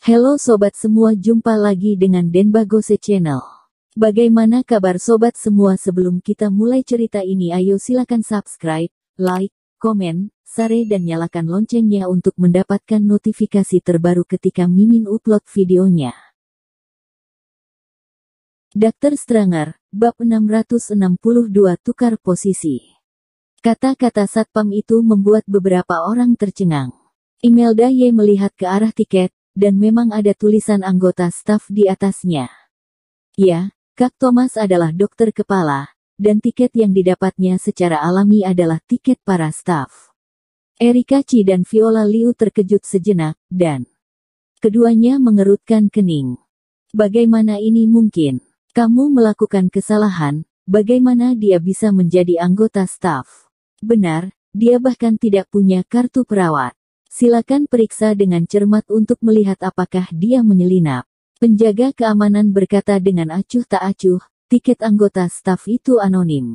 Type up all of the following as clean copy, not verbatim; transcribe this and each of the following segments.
Halo sobat semua, jumpa lagi dengan Denbagose Channel. Bagaimana kabar sobat semua? Sebelum kita mulai cerita ini, ayo silakan subscribe, like, komen, share dan nyalakan loncengnya untuk mendapatkan notifikasi terbaru ketika Mimin upload videonya. Dr. Stranger, bab 662 tukar posisi. Kata-kata satpam itu membuat beberapa orang tercengang. Imelda Y melihat ke arah tiket, dan memang ada tulisan anggota staf di atasnya. Ya, Kak Thomas adalah dokter kepala, dan tiket yang didapatnya secara alami adalah tiket para staf. Erika Chi dan Viola Liu terkejut sejenak, dan keduanya mengerutkan kening. Bagaimana ini mungkin? Kamu melakukan kesalahan, bagaimana dia bisa menjadi anggota staf? Benar, dia bahkan tidak punya kartu perawat. Silakan periksa dengan cermat untuk melihat apakah dia menyelinap. Penjaga keamanan berkata dengan acuh tak acuh, tiket anggota staf itu anonim.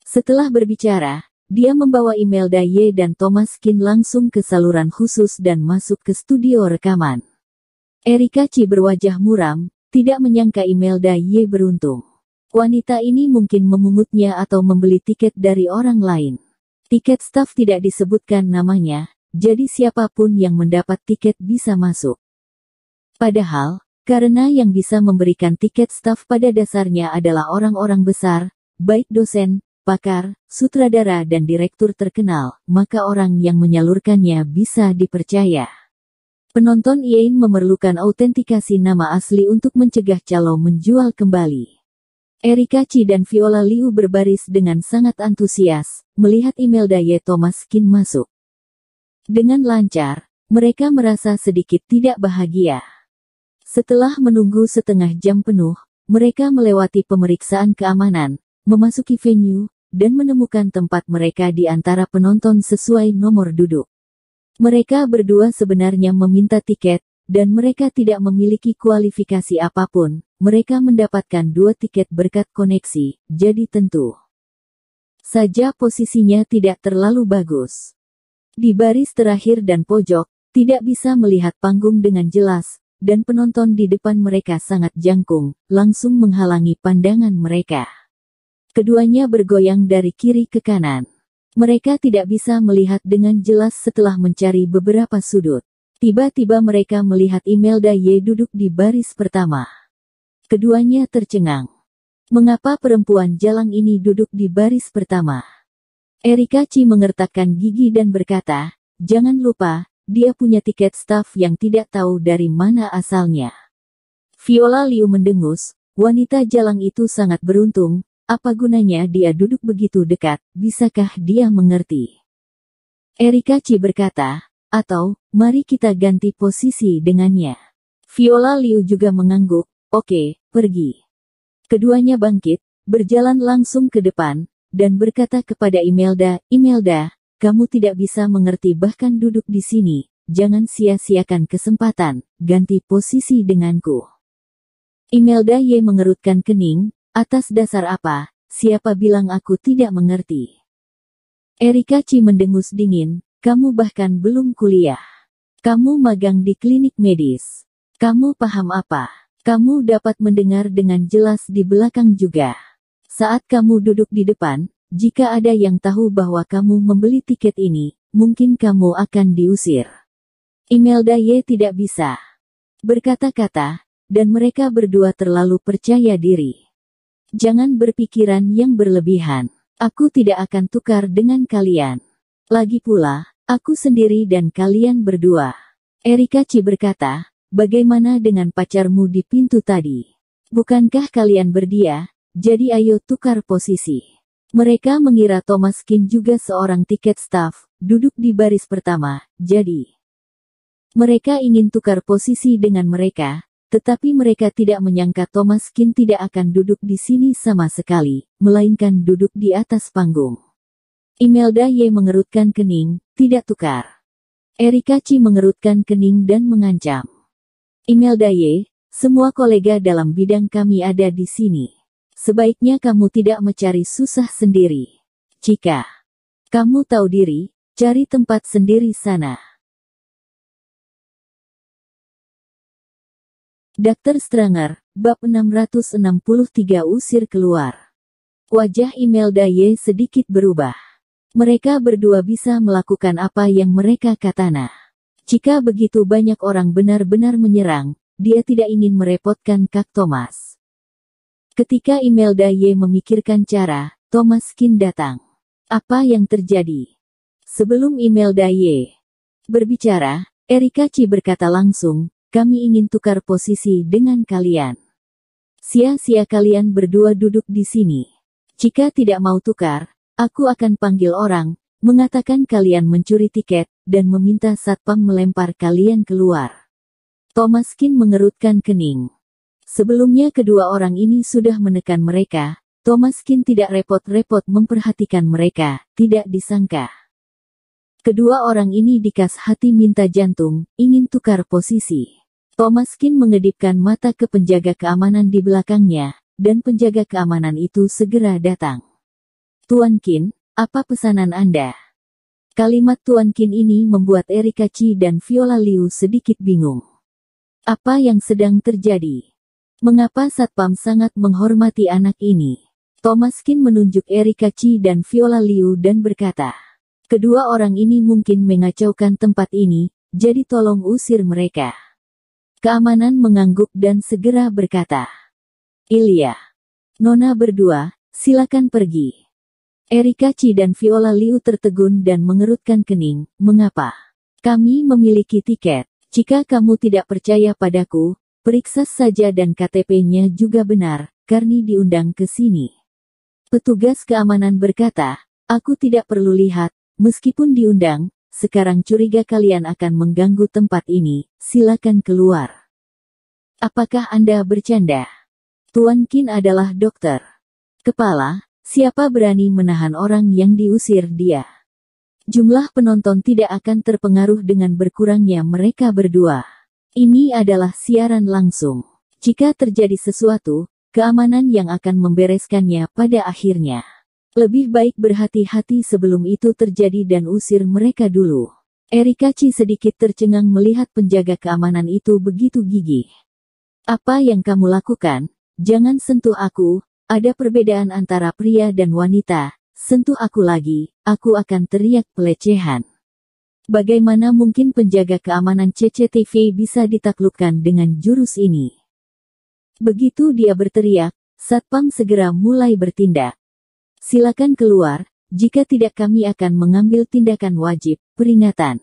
Setelah berbicara, dia membawa Imelda Y dan Thomas Kin langsung ke saluran khusus dan masuk ke studio rekaman. Erika Chi berwajah muram, tidak menyangka Imelda Y beruntung. Wanita ini mungkin memungutnya atau membeli tiket dari orang lain. Tiket staf tidak disebutkan namanya, jadi siapapun yang mendapat tiket bisa masuk. Padahal, karena yang bisa memberikan tiket staf pada dasarnya adalah orang-orang besar, baik dosen, pakar, sutradara dan direktur terkenal, maka orang yang menyalurkannya bisa dipercaya. Penonton IAIN memerlukan autentikasi nama asli untuk mencegah calo menjual kembali. Erika Chi dan Viola Liu berbaris dengan sangat antusias, melihat Imelda Y Thomas Kin masuk. Dengan lancar, mereka merasa sedikit tidak bahagia. Setelah menunggu setengah jam penuh, mereka melewati pemeriksaan keamanan, memasuki venue, dan menemukan tempat mereka di antara penonton sesuai nomor duduk. Mereka berdua sebenarnya meminta tiket, dan mereka tidak memiliki kualifikasi apapun. Mereka mendapatkan 2 tiket berkat koneksi, jadi tentu saja posisinya tidak terlalu bagus. Di baris terakhir dan pojok, tidak bisa melihat panggung dengan jelas, dan penonton di depan mereka sangat jangkung, langsung menghalangi pandangan mereka. Keduanya bergoyang dari kiri ke kanan. Mereka tidak bisa melihat dengan jelas setelah mencari beberapa sudut. Tiba-tiba mereka melihat Imelda Y duduk di baris pertama. Keduanya tercengang. Mengapa perempuan jalang ini duduk di baris pertama? Erika Chi mengertakkan gigi dan berkata, jangan lupa, dia punya tiket staf yang tidak tahu dari mana asalnya. Viola Liu mendengus, wanita jalang itu sangat beruntung, apa gunanya dia duduk begitu dekat, bisakah dia mengerti? Erika Chi berkata, atau, mari kita ganti posisi dengannya. Viola Liu juga mengangguk, oke, pergi. Keduanya bangkit, berjalan langsung ke depan, dan berkata kepada Imelda, Imelda, kamu tidak bisa mengerti bahkan duduk di sini, jangan sia-siakan kesempatan, ganti posisi denganku. Imelda Y mengerutkan kening, atas dasar apa, siapa bilang aku tidak mengerti? Erika Chi mendengus dingin, kamu bahkan belum kuliah. Kamu magang di klinik medis. Kamu paham apa? Kamu dapat mendengar dengan jelas di belakang juga. Saat kamu duduk di depan, jika ada yang tahu bahwa kamu membeli tiket ini, mungkin kamu akan diusir. Imelda Y tidak bisa berkata-kata, dan mereka berdua terlalu percaya diri. Jangan berpikiran yang berlebihan. Aku tidak akan tukar dengan kalian. Lagi pula, aku sendiri dan kalian berdua. Erika Chi berkata, bagaimana dengan pacarmu di pintu tadi? Bukankah kalian berdia? Jadi ayo tukar posisi. Mereka mengira Thomas Kin juga seorang tiket staf, duduk di baris pertama, jadi mereka ingin tukar posisi dengan mereka, tetapi mereka tidak menyangka Thomas Kin tidak akan duduk di sini sama sekali, melainkan duduk di atas panggung. Imelda Y mengerutkan kening, tidak tukar. Erika Chi mengerutkan kening dan mengancam. Imelda Y, semua kolega dalam bidang kami ada di sini. Sebaiknya kamu tidak mencari susah sendiri. Jika kamu tahu diri, cari tempat sendiri sana. Dr. Stranger, bab 663 usir keluar. Wajah Imelda Y sedikit berubah. Mereka berdua bisa melakukan apa yang mereka katana. Jika begitu banyak orang benar-benar menyerang, dia tidak ingin merepotkan Kak Thomas. Ketika Imelda Y memikirkan cara, Thomas Kin datang. Apa yang terjadi? Sebelum Imelda Y berbicara, Erika Chi berkata langsung, kami ingin tukar posisi dengan kalian. Sia-sia kalian berdua duduk di sini. Jika tidak mau tukar, aku akan panggil orang, mengatakan kalian mencuri tiket, dan meminta satpam melempar kalian keluar. Thomas Kin mengerutkan kening. Sebelumnya kedua orang ini sudah menekan mereka. Thomas Kin tidak repot-repot memperhatikan mereka, tidak disangka. Kedua orang ini dikas hati minta jantung, ingin tukar posisi. Thomas Kin mengedipkan mata ke penjaga keamanan di belakangnya, dan penjaga keamanan itu segera datang. Tuan Kin, apa pesanan Anda? Kalimat Tuan Kin ini membuat Erika Chi dan Viola Liu sedikit bingung. Apa yang sedang terjadi? Mengapa satpam sangat menghormati anak ini? Thomas Kin menunjuk Erika Chi dan Viola Liu dan berkata, kedua orang ini mungkin mengacaukan tempat ini, jadi tolong usir mereka. Keamanan mengangguk dan segera berkata, Ilya, Nona berdua, silakan pergi. Erika Chi dan Viola Liu tertegun dan mengerutkan kening, mengapa? Kami memiliki tiket, jika kamu tidak percaya padaku, periksa saja dan KTP-nya juga benar, Karni diundang ke sini. Petugas keamanan berkata, aku tidak perlu lihat. Meskipun diundang, sekarang curiga kalian akan mengganggu tempat ini, silakan keluar. Apakah Anda bercanda? Tuan Kin adalah dokter kepala, siapa berani menahan orang yang diusir dia? Jumlah penonton tidak akan terpengaruh dengan berkurangnya mereka berdua. Ini adalah siaran langsung. Jika terjadi sesuatu, keamanan yang akan membereskannya pada akhirnya. Lebih baik berhati-hati sebelum itu terjadi dan usir mereka dulu. Erika Chi sedikit tercengang melihat penjaga keamanan itu begitu gigih. Apa yang kamu lakukan? Jangan sentuh aku, ada perbedaan antara pria dan wanita. Sentuh aku lagi, aku akan teriak pelecehan. Bagaimana mungkin penjaga keamanan CCTV bisa ditaklukkan dengan jurus ini? Begitu dia berteriak, satpam segera mulai bertindak. Silakan keluar, jika tidak kami akan mengambil tindakan wajib, peringatan.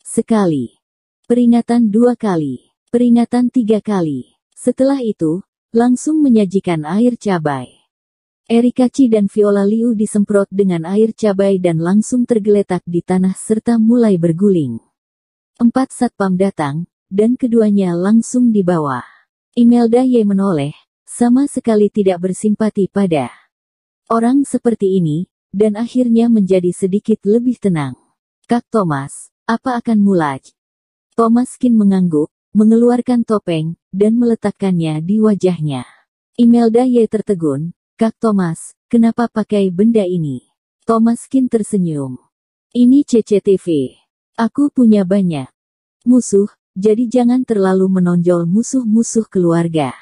Sekali. Peringatan 2 kali. Peringatan 3 kali. Setelah itu, langsung menyajikan air cabai. Erika Chi dan Viola Liu disemprot dengan air cabai dan langsung tergeletak di tanah serta mulai berguling. 4 satpam datang, dan keduanya langsung dibawa. Imelda Y menoleh, sama sekali tidak bersimpati pada orang seperti ini, dan akhirnya menjadi sedikit lebih tenang. Kak Thomas, apa akan mulai? Thomas Kin mengangguk, mengeluarkan topeng, dan meletakkannya di wajahnya. Imelda Y tertegun, Kak Thomas, kenapa pakai benda ini? Thomas Kin tersenyum. Ini CCTV. Aku punya banyak musuh, jadi jangan terlalu menonjol musuh-musuh keluarga.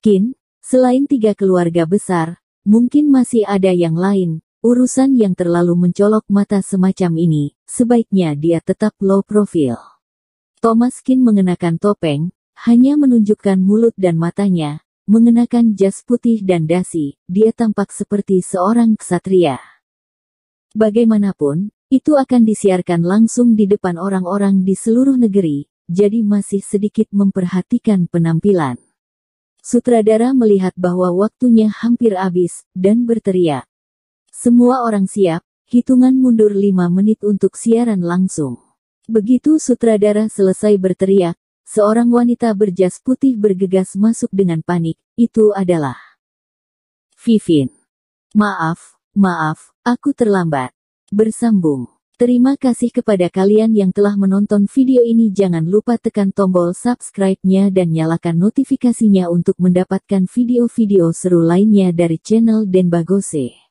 Kin, selain 3 keluarga besar, mungkin masih ada yang lain, urusan yang terlalu mencolok mata semacam ini, sebaiknya dia tetap low profile. Thomas Kin mengenakan topeng, hanya menunjukkan mulut dan matanya, mengenakan jas putih dan dasi, dia tampak seperti seorang ksatria. Bagaimanapun, itu akan disiarkan langsung di depan orang-orang di seluruh negeri, jadi masih sedikit memperhatikan penampilan. Sutradara melihat bahwa waktunya hampir habis, dan berteriak. Semua orang siap, hitungan mundur 5 menit untuk siaran langsung. Begitu sutradara selesai berteriak, seorang wanita berjas putih bergegas masuk dengan panik, itu adalah Vivin. Maaf, aku terlambat. Bersambung. Terima kasih kepada kalian yang telah menonton video ini. Jangan lupa tekan tombol subscribe-nya dan nyalakan notifikasinya untuk mendapatkan video-video seru lainnya dari channel Denbagose.